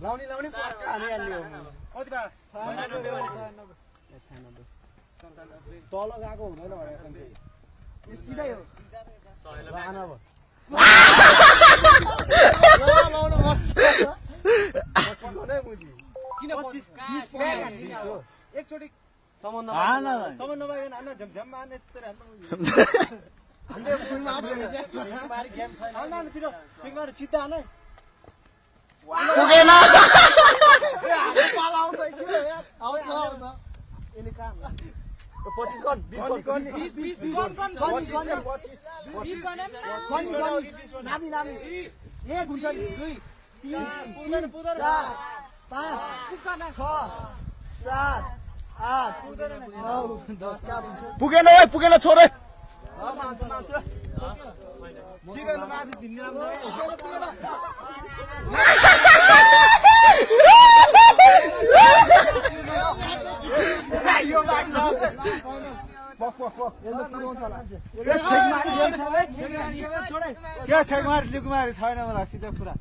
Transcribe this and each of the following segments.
लाउने पक्का हाने हाल्ने हो कति बा तल गएको हुँदैन भने सिधै हो लानु अब लाउनु पर्छ किन 25 एकचोटी सम्म नभएन हान्न झमझम हान्न यस्तै हान्नु मारी गेम छैन हान्न फिर फिङ्गर सिधा हान्न पुगेन पाला आउँछ आउँछ यसले काम 25 गन 20 गन 20 नामी एक हुन्छ 2 3 4 5 6 7 8 9 10 का पुगेन छोडे सिगन माथि भिन्न यो लाग्छ क्या छेकमार लिकुमार छैन मलाई सिधै पुरा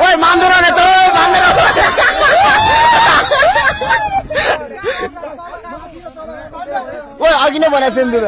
ओइ मान्दैन नि त मान्दैन ओइ अघि नै भनेको थिएँ नि त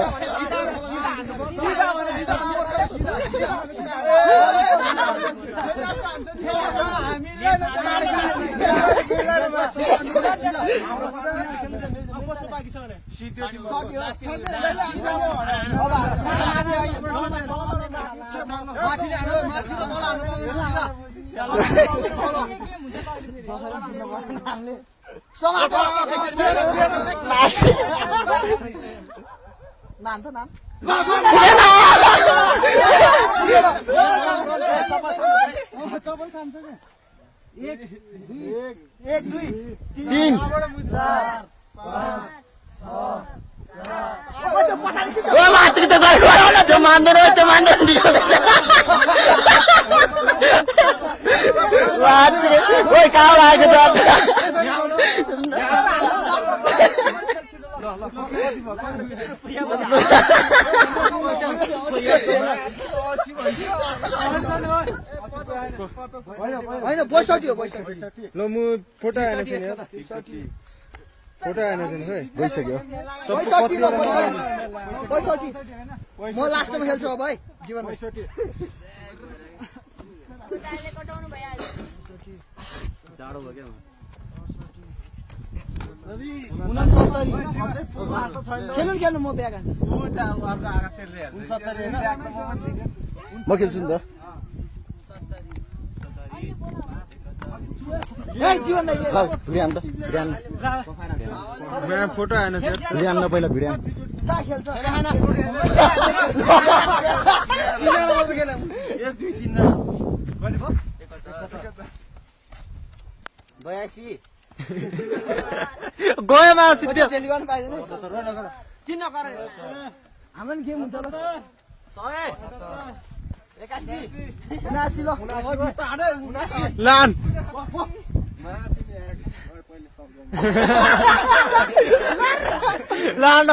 एक दुई 3 ओइ कहाँ लागेको होइन 62 हो 62 ल म फोटो आएन फेरि फोटो आएन है गइसक्यो 62 म लास्टमा खेल्छु अब है जीवन 62 जाडो भयो क्या 69 खेल्नु म ब्याग हान्छु म खेल्छु नि त फोटो आएन ल्याउन पहिला भिडियो गएमा हाम्रो गेम हुन्छ लान लान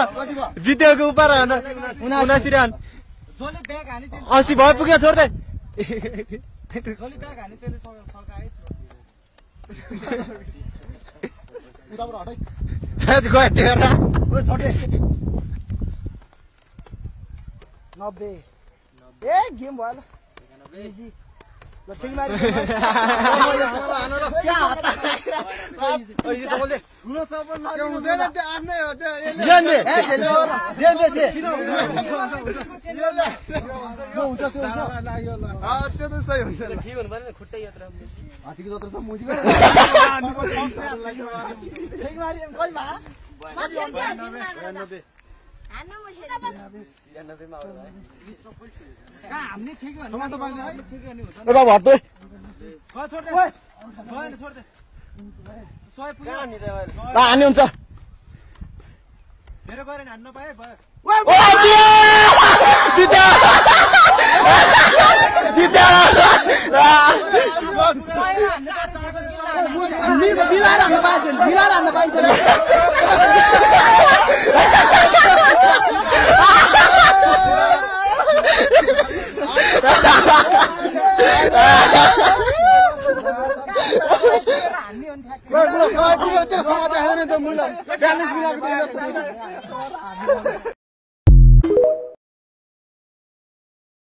जितेको उपर 79 रन 80 भयो पुग्यो छोड्दै गयो तेरा 90 ए गेम भयो इजी लक्षिङ मारि क्या हता अहिले त बोल्दै हुन चपन हुँदैन त्यो आफ्नै हो त्यो दे त्यो त सही हुन्छ ठीक हुनु पर्ने खुट्टै यात्रा हातीको जत्रा त मुजीको लक्षिङ मारि कहिले भा हमने ठीक है हम तो बात है ठीक है नहीं होता ए बाबा हट दे छोड़ दे भएन छोड़ दे 100 पुग्यो नि रे ला हान्ने हुन्छ मेरो गरे हान्न पाए भयो जित्या बिलाएर हान्न पाइन्छ समाज तेरो समाज आएन त मुला 42 मिलाको